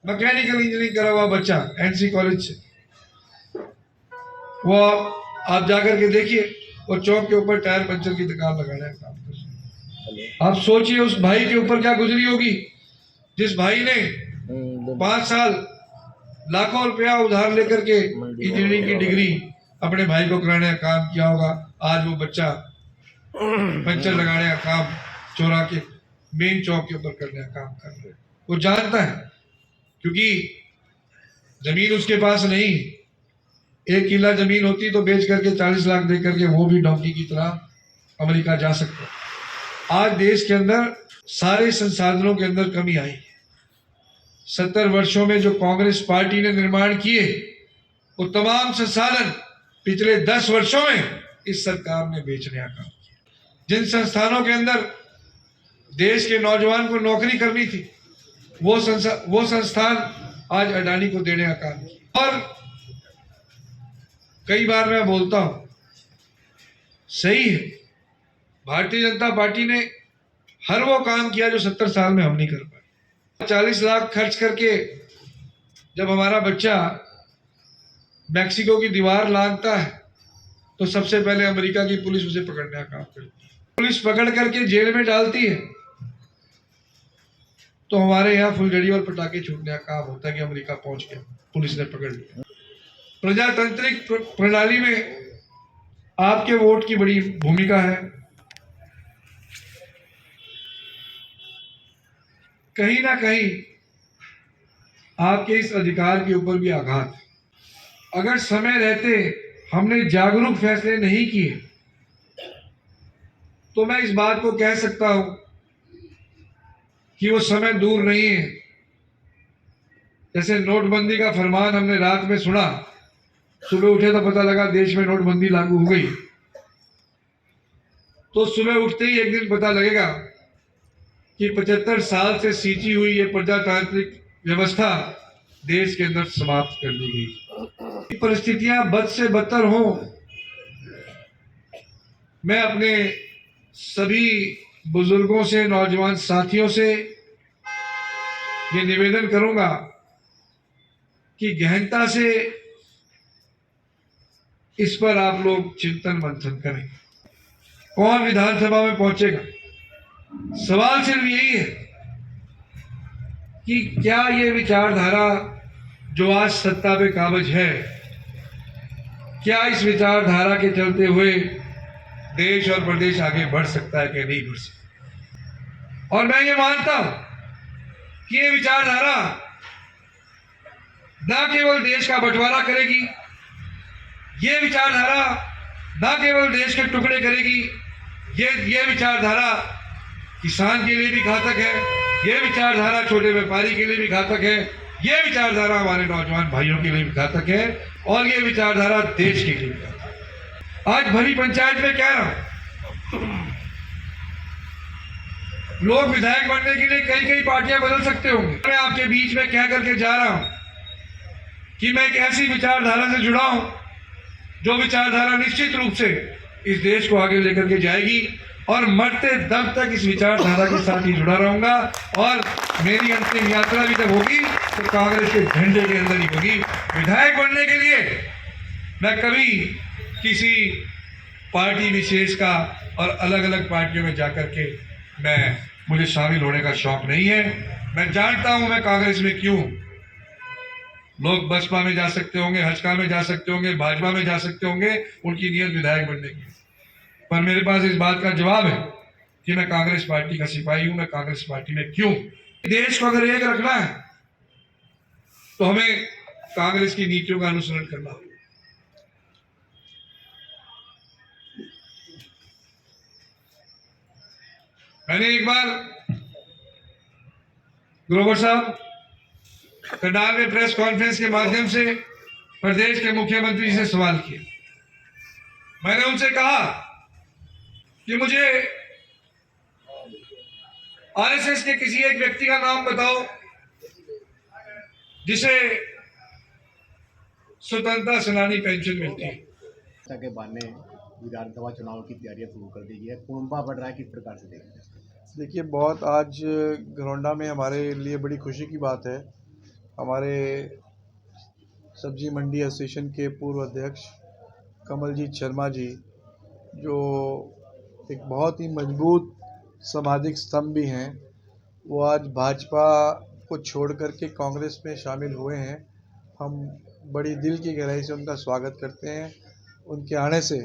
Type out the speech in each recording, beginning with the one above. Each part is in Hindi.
मैकेनिकल इंजीनियरिंग करा हुआ बच्चा एनसी कॉलेज से, वो आप जाकर के देखिए, वो चौक के ऊपर टायर पंचर की दुकान लगा रहे हैं, काम कर रहे हैं। आप सोचिए उस भाई के ऊपर क्या गुजरी होगी, जिस भाई ने 5 साल लाखों रुपया उधार लेकर के इंजीनियरिंग की डिग्री अपने भाई को कराने का काम किया होगा। आज वो बच्चा पंचर लगाने का काम चौरा के मेन चौक के ऊपर करने का काम कर रहे हैं। वो जानता है, क्योंकि जमीन उसके पास नहीं, 1 किला जमीन होती तो बेच करके 40 लाख दे करके वो भी डॉक्टी की तरह अमेरिका जा सकता। आज देश के अंदर सारे संसाधनों के अंदर कमी आई। 70 वर्षों में जो कांग्रेस पार्टी ने निर्माण किए, वो तमाम संसाधन पिछले 10 वर्षों में इस सरकार ने बेचने का काम किया। जिन संस्थानों के अंदर देश के नौजवान को नौकरी करनी थी, वो संस्थान आज अडानी को देने का काम किया। और कई बार मैं बोलता हूं, सही है, भारतीय जनता पार्टी ने हर वो काम किया जो 70 साल में हम नहीं कर पाए। 40 लाख खर्च करके जब हमारा बच्चा मैक्सिको की दीवार लांघता है, तो सबसे पहले अमेरिका की पुलिस उसे पकड़ने का काम करती है। पुलिस पकड़ करके जेल में डालती है, तो हमारे यहाँ फुलझड़ी और पटाखे छूटने का काम होता है कि अमेरिका पहुंच गया, पुलिस ने पकड़ लिया। प्रजातांत्रिक प्रणाली में आपके वोट की बड़ी भूमिका है। कहीं ना कहीं आपके इस अधिकार के ऊपर भी आघात है। अगर समय रहते हमने जागरूक फैसले नहीं किए, तो मैं इस बात को कह सकता हूं कि वो समय दूर नहीं है। जैसे नोटबंदी का फरमान हमने रात में सुना, सुबह उठे तो पता लगा देश में नोटबंदी लागू हो गई, तो सुबह उठते ही एक दिन पता लगेगा कि 75 साल से सींची हुई ये प्रजातांत्रिक व्यवस्था देश के अंदर समाप्त कर दी गई। परिस्थितियां बद से बदतर हो, मैं अपने सभी बुजुर्गों से, नौजवान साथियों से ये निवेदन करूंगा कि गहनता से इस पर आप लोग चिंतन मंथन करें। कौन विधानसभा में पहुंचेगा, सवाल सिर्फ यही है कि क्या ये विचारधारा जो आज सत्ता पे काबिज है, क्या इस विचारधारा के चलते हुए देश और प्रदेश आगे बढ़ सकता है कि नहीं बढ़ सकता। और मैं ये मानता हूं कि ये विचारधारा न केवल देश का बंटवारा करेगी, ये विचारधारा न केवल देश के टुकड़े करेगी, ये विचारधारा किसान के लिए भी घातक है, ये विचारधारा छोटे व्यापारी के लिए भी घातक है, ये विचारधारा हमारे नौजवान भाइयों के लिए भी घातक है, और ये विचारधारा देश के लिए भी घातक है। आज भरी पंचायत में कह रहा हूं, लोग विधायक बनने के लिए कई कई पार्टियां बदल सकते होंगे। मैं आपके बीच में कह करके जा रहा हूं कि मैं एक ऐसी विचारधारा से जुड़ा हूं जो विचारधारा निश्चित रूप से इस देश को आगे लेकर के जाएगी, और मरते दम तक इस विचारधारा के साथ ही जुड़ा रहूंगा। और मेरी अंतिम यात्रा भी जब होगी तो कांग्रेस के झंडे के अंदर ही होगी। विधायक बनने के लिए मैं कभी किसी पार्टी विशेष का और अलग अलग पार्टियों में जाकर के मुझे शामिल होने का शौक नहीं है। मैं जानता हूं मैं कांग्रेस में क्यों। लोग बसपा में जा सकते होंगे, हजका में जा सकते होंगे, भाजपा में जा सकते होंगे, उनकी नियत विधायक बनने की, पर मेरे पास इस बात का जवाब है कि मैं कांग्रेस पार्टी का सिपाही हूं। मैं कांग्रेस पार्टी में क्यों। देश को अगर एक रखना है तो हमें कांग्रेस की नीतियों का अनुसरण करना होगा। मैंने एक बार ग्रोवर साहब करनाल में प्रेस कॉन्फ्रेंस के माध्यम से प्रदेश के मुख्यमंत्री से सवाल किया। मैंने उनसे कहा कि मुझे आरएसएस के किसी एक व्यक्ति का नाम बताओ जिसे स्वतंत्रता सेनानी पेंशन मिलती है। के बहाने विधानसभा चुनाव की तैयारियां शुरू कर दी है, कुंभा बढ़ रहा है, किस प्रकार से देखते हैं? देखिए, बहुत आज घरौंडा में हमारे लिए बड़ी खुशी की बात है हमारे सब्जी मंडी एसोसिएशन के पूर्व अध्यक्ष कमलजीत शर्मा जी, जो एक बहुत ही मजबूत सामाजिक स्तंभ भी हैं, वो आज भाजपा को छोड़ कर के कांग्रेस में शामिल हुए हैं। हम बड़ी दिल की गहराई से उनका स्वागत करते हैं। उनके आने से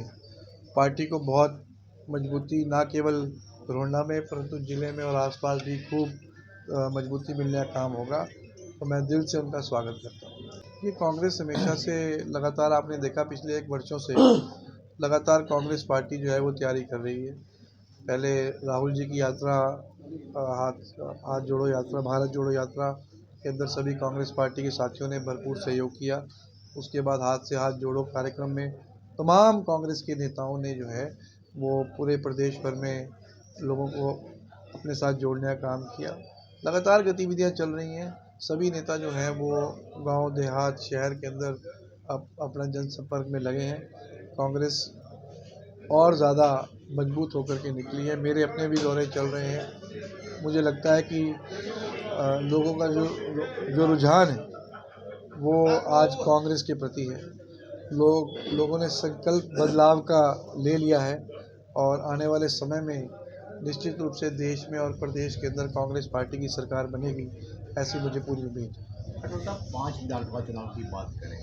पार्टी को बहुत मजबूती ना केवल रोहना में परंतु ज़िले में और आसपास भी खूब मजबूती मिलने का काम होगा। तो मैं दिल से उनका स्वागत करता हूँ। ये कांग्रेस हमेशा से लगातार, आपने देखा पिछले 1 वर्षों से लगातार कांग्रेस पार्टी जो है वो तैयारी कर रही है। पहले राहुल जी की यात्रा, हाथ जोड़ो यात्रा, भारत जोड़ो यात्रा के अंदर सभी कांग्रेस पार्टी के साथियों ने भरपूर सहयोग किया। उसके बाद हाथ से हाथ जोड़ो कार्यक्रम में तमाम कांग्रेस के नेताओं ने जो है वो पूरे प्रदेश भर में लोगों को अपने साथ जोड़ने का काम किया। लगातार गतिविधियां चल रही हैं। सभी नेता जो हैं वो गांव देहात शहर के अंदर अपना जनसंपर्क में लगे हैं। कांग्रेस और ज़्यादा मजबूत होकर के निकली है। मेरे अपने भी दौरे चल रहे हैं। मुझे लगता है कि लोगों का जो रुझान है वो आज कांग्रेस के प्रति है। लोगों ने संकल्प बदलाव का ले लिया है और आने वाले समय में निश्चित रूप से देश में और प्रदेश के अंदर कांग्रेस पार्टी की सरकार बनेगी, ऐसी मुझे पूरी उम्मीद है। अगर साहब 5 विधानसभा चुनाव की बात करें,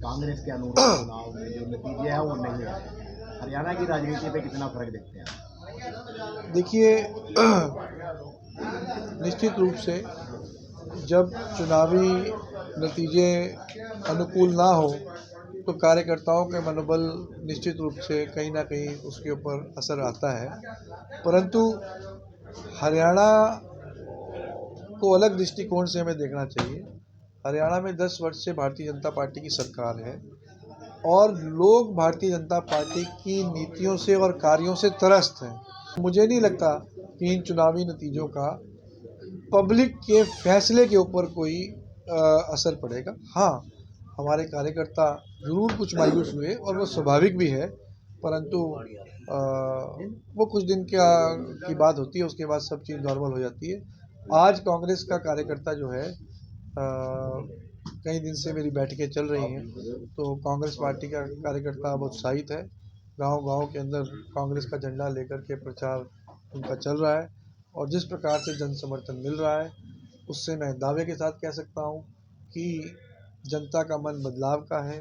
कांग्रेस के अनुरूप चुनाव में जो नतीजे हैं वो नहीं आए। हरियाणा की राजनीति पे कितना फर्क देखते हैं? देखिए, निश्चित रूप से जब चुनावी नतीजे अनुकूल ना हो तो कार्यकर्ताओं के मनोबल निश्चित रूप से कहीं ना कहीं उसके ऊपर असर आता है। परंतु हरियाणा को अलग दृष्टिकोण से हमें देखना चाहिए। हरियाणा में 10 वर्ष से भारतीय जनता पार्टी की सरकार है और लोग भारतीय जनता पार्टी की नीतियों से और कार्यों से त्रस्त हैं। मुझे नहीं लगता कि इन चुनावी नतीजों का पब्लिक के फैसले के ऊपर कोई असर पड़ेगा। हाँ, हमारे कार्यकर्ता ज़रूर कुछ मायूस हुए और वो स्वाभाविक भी है, परंतु वो कुछ दिन की बात होती है, उसके बाद सब चीज़ नॉर्मल हो जाती है। आज कांग्रेस का कार्यकर्ता जो है, कई दिन से मेरी बैठकें चल रही हैं, तो कांग्रेस पार्टी का कार्यकर्ता अब उत्साहित है। गांव-गांव के अंदर कांग्रेस का झंडा लेकर के प्रचार उनका चल रहा है और जिस प्रकार से जन समर्थन मिल रहा है, उससे मैं दावे के साथ कह सकता हूं कि जनता का मन बदलाव का है।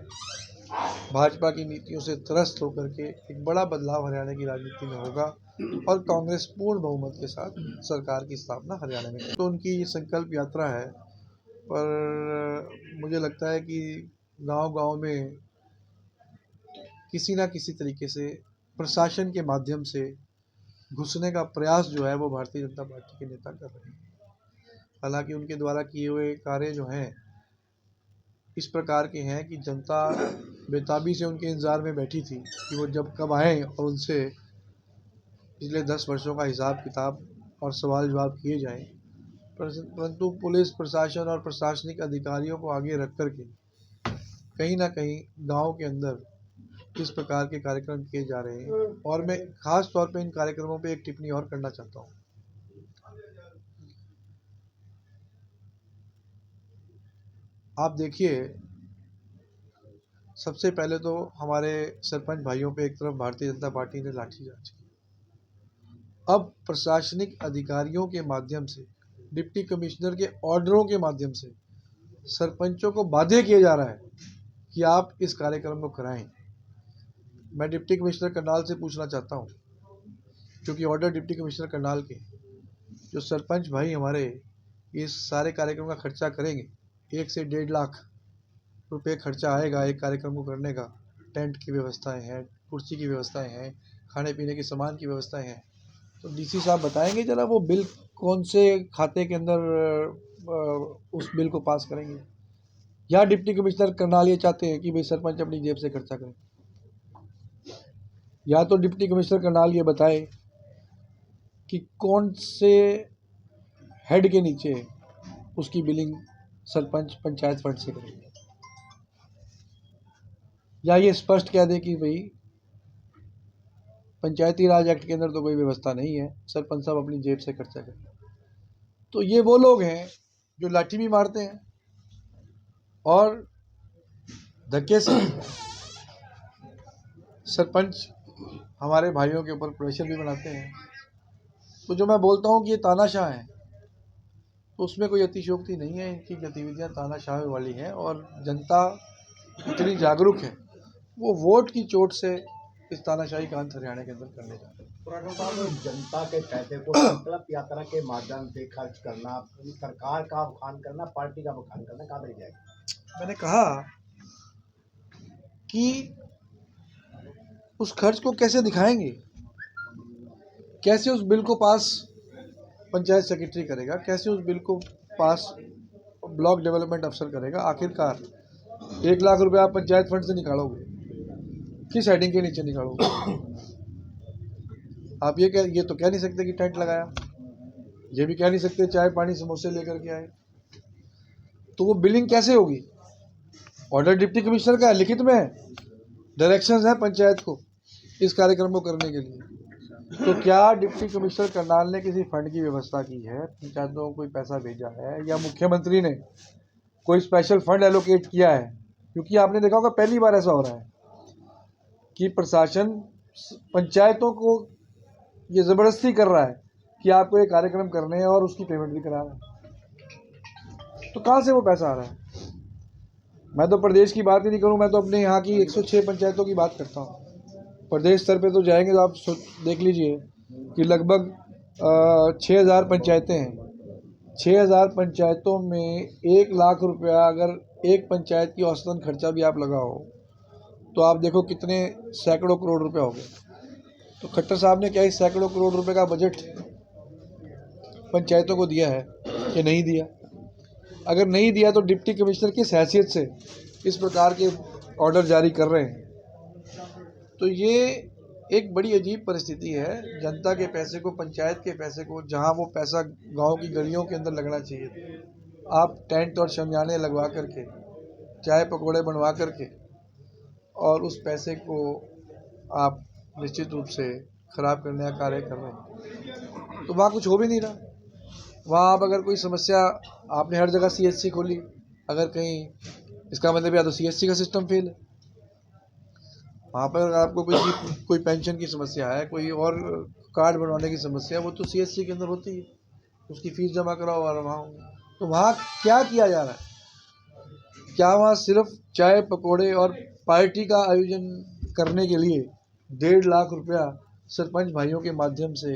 भाजपा की नीतियों से त्रस्त होकर के एक बड़ा बदलाव हरियाणा की राजनीति में होगा और कांग्रेस पूर्ण बहुमत के साथ सरकार की स्थापना हरियाणा में करेगी। तो उनकी ये संकल्प यात्रा है, पर मुझे लगता है कि गांव-गांव में किसी न किसी तरीके से प्रशासन के माध्यम से घुसने का प्रयास जो है वो भारतीय जनता पार्टी के नेता कर रहे हैं। हालांकि उनके द्वारा किए हुए कार्य जो हैं इस प्रकार के हैं कि जनता बेताबी से उनके इंतज़ार में बैठी थी कि वो जब कब आएँ और उनसे पिछले 10 वर्षों का हिसाब किताब और सवाल जवाब किए जाएँ। परंतु पुलिस प्रशासन और प्रशासनिक अधिकारियों को आगे रख कर के कहीं ना कहीं गांव के अंदर इस प्रकार के कार्यक्रम किए जा रहे हैं और मैं खास तौर पे इन कार्यक्रमों पे एक टिप्पणी और करना चाहता हूँ। आप देखिए, सबसे पहले तो हमारे सरपंच भाइयों पे एक तरफ भारतीय जनता पार्टी ने लाठीचार्ज किया। अब प्रशासनिक अधिकारियों के माध्यम से, डिप्टी कमिश्नर के ऑर्डरों के माध्यम से सरपंचों को बाध्य किया जा रहा है कि आप इस कार्यक्रम को कराएं। मैं डिप्टी कमिश्नर करनाल से पूछना चाहता हूं, क्योंकि ऑर्डर डिप्टी कमिश्नर करनाल के, जो सरपंच भाई हमारे इस सारे कार्यक्रम का खर्चा करेंगे, 1 से 1.5 लाख रुपये खर्चा आएगा एक कार्यक्रम को करने का। टेंट की व्यवस्थाएं हैं, कुर्सी की व्यवस्थाएं हैं, खाने पीने के सामान की व्यवस्थाएं हैं। तो डीसी साहब बताएंगे जरा वो बिल कौन से खाते के अंदर उस बिल को पास करेंगे? या डिप्टी कमिश्नर करनाल ये चाहते हैं कि भाई सरपंच अपनी जेब से खर्चा करें? या तो डिप्टी कमिश्नर करनाल ये बताए कि कौन से हेड के नीचे उसकी बिलिंग सरपंच पंचायत फंड से करेंगे, या ये स्पष्ट कह दे कि भाई पंचायती राज एक्ट के अंदर तो कोई व्यवस्था नहीं है, सरपंच साहब अपनी जेब से खर्चा करें। तो ये वो लोग हैं जो लाठी भी मारते हैं और धक्के से सरपंच हमारे भाइयों के ऊपर प्रेशर भी बनाते हैं। तो जो मैं बोलता हूँ कि ये तानाशाह है, तो उसमें कोई अतिशयोक्ति नहीं है। इनकी गतिविधियाँ तानाशाह वाली हैं और जनता इतनी जागरूक है, वो वोट की चोट से इस तानाशाही का अंत हरियाणा के अंदर करने जा रहे हैं। पुराना साहब, जनता के पैसे को संकल्प यात्रा के माध्यम से खर्च करना, सरकार का बखान करना, पार्टी का बखान करना, कहाँ तक जाएगा? मैंने कहा कि उस खर्च को कैसे दिखाएंगे, कैसे उस बिल को पास पंचायत सेक्रेटरी करेगा, कैसे उस बिल को पास ब्लॉक डेवलपमेंट अफसर करेगा। आखिरकार 1 लाख रुपए आप पंचायत फंड से निकालोगे, किस हेडिंग के नीचे निकालोगे? आप ये तो कह नहीं सकते कि टेंट लगाया, ये भी कह नहीं सकते चाय पानी समोसे लेकर के आए। तो वो बिलिंग कैसे होगी? ऑर्डर डिप्टी कमिश्नर का है, लिखित में है, डायरेक्शंस हैं पंचायत को इस कार्यक्रम को करने के लिए। तो क्या डिप्टी कमिश्नर करनाल ने किसी फंड की व्यवस्था की है, पंचायतों को कोई पैसा भेजा है, या मुख्यमंत्री ने कोई स्पेशल फंड एलोकेट किया है? क्योंकि आपने देखा होगा पहली बार ऐसा हो रहा है कि प्रशासन पंचायतों को ये ज़बरदस्ती कर रहा है कि आपको ये कार्यक्रम करने हैं और उसकी पेमेंट भी करा रहा है। तो कहाँ से वो पैसा आ रहा है? मैं तो प्रदेश की बात ही नहीं करूँ, मैं तो अपने यहाँ की 106 पंचायतों की बात करता हूँ। प्रदेश स्तर पे तो जाएंगे तो आप देख लीजिए कि लगभग 6000 पंचायतें हैं। 6000 पंचायतों में 1 लाख रुपया अगर एक पंचायत की औसतन खर्चा भी आप लगाओ तो आप देखो कितने सैकड़ों करोड़ रुपए हो गए। तो खट्टर साहब ने क्या इस सैकड़ों करोड़ रुपए का बजट पंचायतों को दिया है कि नहीं दिया? अगर नहीं दिया तो डिप्टी कमिश्नर किस हैसियत से इस प्रकार के ऑर्डर जारी कर रहे हैं? तो ये एक बड़ी अजीब परिस्थिति है। जनता के पैसे को, पंचायत के पैसे को, जहां वो पैसा गांव की गलियों के अंदर लगना चाहिए, आप टेंट और शमियाने लगवा करके, चाय पकौड़े बनवा करके, और उस पैसे को आप निश्चित रूप से ख़राब करने का कार्य कर रहे हैं। तो वहाँ कुछ हो भी नहीं रहा। वहाँ आप अगर कोई समस्या, आपने हर जगह CSC खोली, अगर कहीं, इसका मतलब या तो CSC का सिस्टम फेल है। वहाँ पर अगर आपको कोई पेंशन की समस्या है, कोई और कार्ड बनवाने की समस्या है, वो तो CSC के अंदर होती है, उसकी फ़ीस जमा कराओ और वहाँ। तो वहाँ क्या किया जा रहा है? क्या वहाँ सिर्फ चाय पकौड़े और पार्टी का आयोजन करने के लिए 1.5 लाख रुपया सरपंच भाइयों के माध्यम से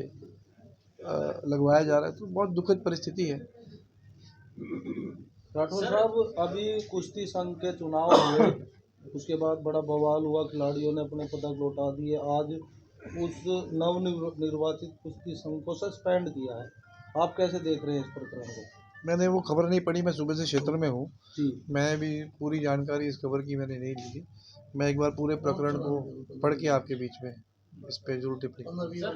लगवाया जा रहा है? तो बहुत दुखद परिस्थिति है। राठौर साहब, अभी कुश्ती संघ के चुनाव हुए, उसके बाद बड़ा बवाल हुआ, खिलाड़ियों ने अपने पदक लौटा दिए। आज उस नवनिर्वाचित कुश्ती संघ को सस्पेंड किया है। आप कैसे देख रहे हैं इस प्रकरण को? मैंने वो खबर नहीं पढ़ी, मैं सुबह से क्षेत्र में हूँ, जी, मैं भी पूरी जानकारी इस खबर की मैंने नहीं ली। मैं एक बार पूरे प्रकरण को पढ़ के आपके बीच में इस पे जरूर टिप्पणी करूंगा।